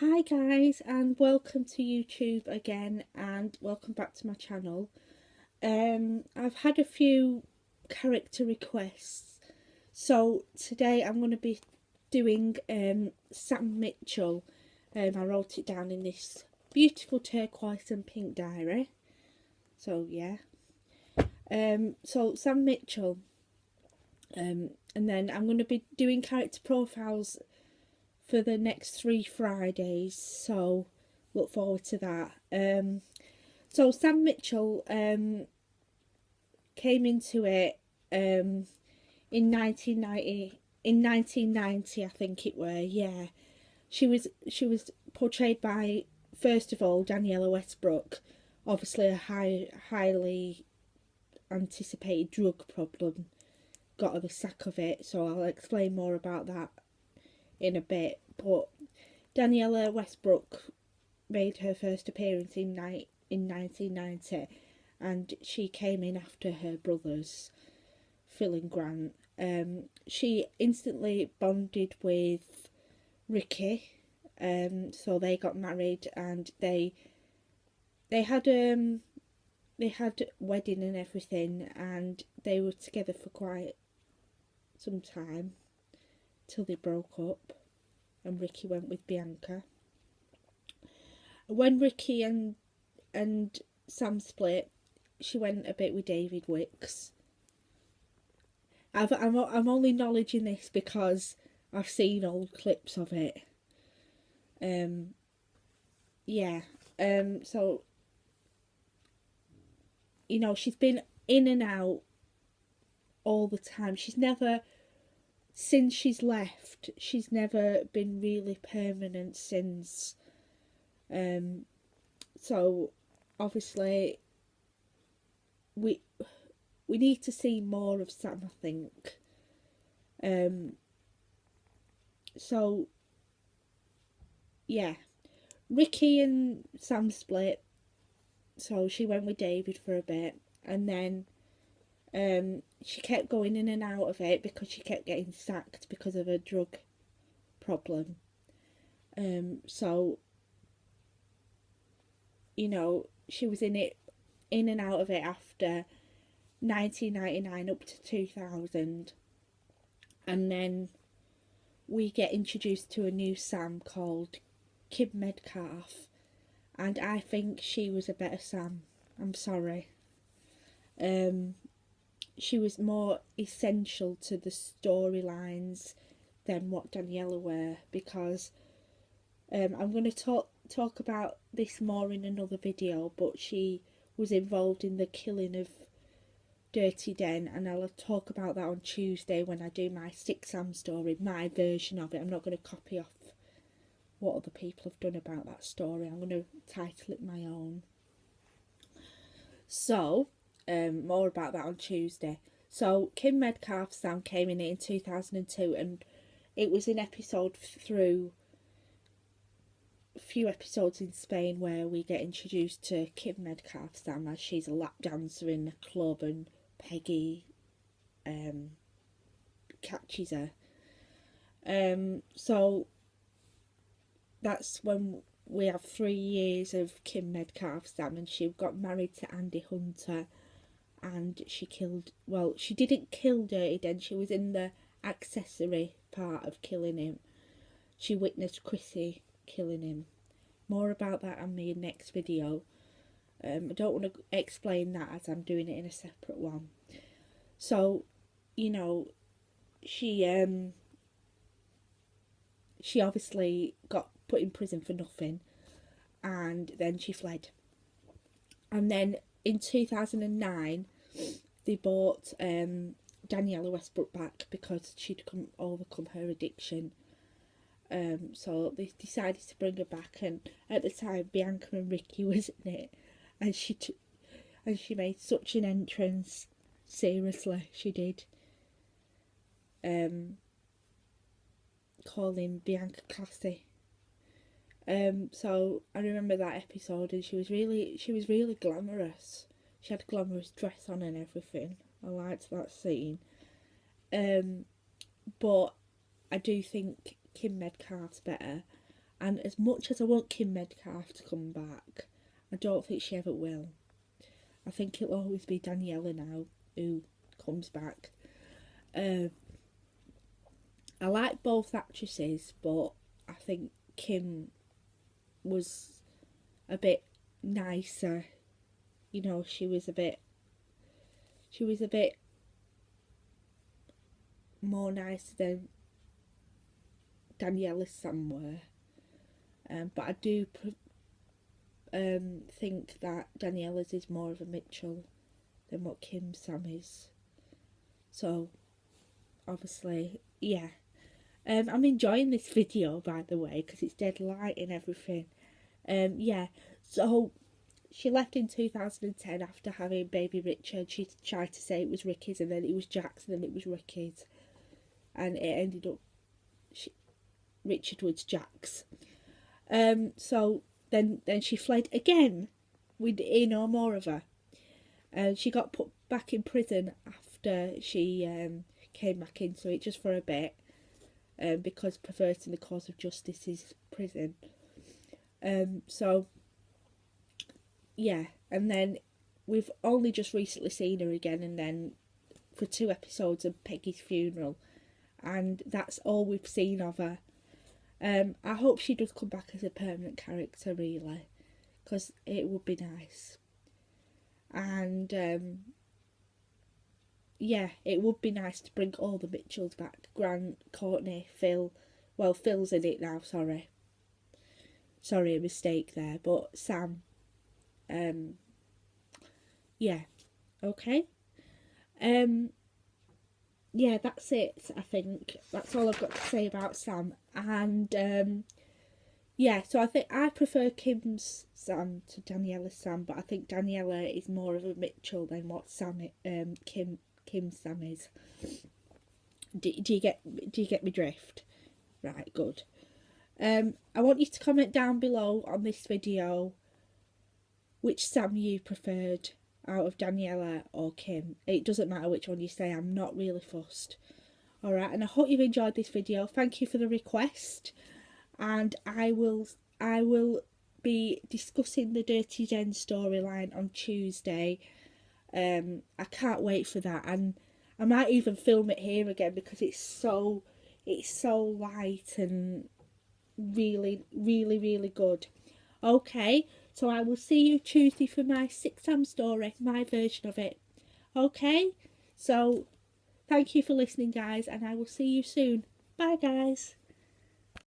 Hi guys, and welcome to YouTube again, and welcome back to my channel. I've had a few character requests, so today I'm going to be doing Sam Mitchell. I wrote it down in this beautiful turquoise and pink diary. So yeah, so Sam Mitchell, and then I'm going to be doing character profiles for the next 3 Fridays, so look forward to that. So Sam Mitchell came into it in 1990, I think it were. Yeah, she was portrayed by, first of all, Danniella Westbrook, obviously a highly anticipated drug problem got her the sack of it, so I'll explain more about that in a bit. But Danniella Westbrook made her first appearance in 1990, and she came in after her brothers, Phil and Grant. She instantly bonded with Ricky, so they got married, and they had wedding and everything, and they were together for quite some time till they broke up and Ricky went with Bianca. When Ricky and Sam split, she went a bit with David Wicks. I'm only acknowledging this because I've seen old clips of it. Yeah. So you know, she's been in and out all the time. Since she's left, she's never been really permanent since. So obviously we need to see more of Sam, I think. So yeah, Ricky and Sam split, so she went with David for a bit, and then she kept going in and out of it because she kept getting sacked because of a drug problem. So you know, she was in and out of it after 1999 up to 2000, and then we get introduced to a new Sam called Kim Medcalf, and I think she was a better Sam. I'm sorry. She was more essential to the storylines than what Danniella were, because I'm going to talk about this more in another video, but she was involved in the killing of Dirty Den, and I'll talk about that on Tuesday when I do my Six Sam story, my version of it. I'm not going to copy off what other people have done about that story. I'm going to title it my own. So more about that on Tuesday. So Kim Medcalf's Sam came in 2002, and it was an episode through a few episodes in Spain where we get introduced to Kim Medcalf's Sam as she's a lap dancer in a club, and Peggy catches her. So that's when we have 3 years of Kim Medcalf's Sam, and she got married to Andy Hunter, and she didn't kill Dirty Den, she was in the accessory part of killing him. She witnessed Chrissy killing him. More about that on my next video. I don't want to explain that as I'm doing it in a separate one. So, you know, she obviously got put in prison for nothing, and then she fled. And then in 2009, they bought Danniella Westbrook back because she'd overcome her addiction. So they decided to bring her back, and at the time Bianca and Ricky was in it, and she made such an entrance. Seriously, she did. Calling Bianca classy. So I remember that episode, and she was really glamorous. She had a glamorous dress on and everything. I liked that scene. But I do think Kim Medcalf's better, And as much as I want Kim Medcalf to come back, I don't think she ever will. I think it'll always be Danniella now who comes back. I like both actresses, but I think Kim was a bit nicer. You know, she was a bit more nicer than Danniella's Sam were. But I do think that Danniella's is more of a Mitchell than what Kim's Sam is. So, obviously, yeah. I'm enjoying this video, by the way, because it's dead light and everything. Yeah, so she left in 2010 after having baby Richard. She tried to say it was Ricky's, and then it was Jack's, and then it was Ricky's. And it ended up Richard was Jack's. So then she fled again. We didn't know more of her. She got put back in prison after she came back into it, just for a bit, because perverting the cause of justice is prison. So yeah, and then we've only just recently seen her again, and then for 2 episodes of Peggy's funeral, and that's all we've seen of her. I hope she does come back as a permanent character, really, because it would be nice. And yeah, it would be nice to bring all the Mitchells back. Grant, Courtney, Phil. Well, Phil's in it now, sorry, a mistake there. But Sam. Yeah, okay. Yeah, that's it, I think. That's all I've got to say about Sam. And yeah, so I think I prefer Kim's Sam to Danniella's Sam, but I think Danniella is more of a Mitchell than what Kim's Sam is. Do you get me drift? Right, good. I want you to comment down below on this video which Sam you preferred out of Danniella or Kim. It doesn't matter which one you say, I'm not really fussed. Alright, and I hope you've enjoyed this video. Thank you for the request. And I will be discussing the Dirty Den storyline on Tuesday. I can't wait for that, and I might even film it here again because it's so light and really, really, really good. Okay, so I will see you Tuesday for my 6 Sam story, my version of it. Okay, so thank you for listening, guys, and I will see you soon. Bye, guys.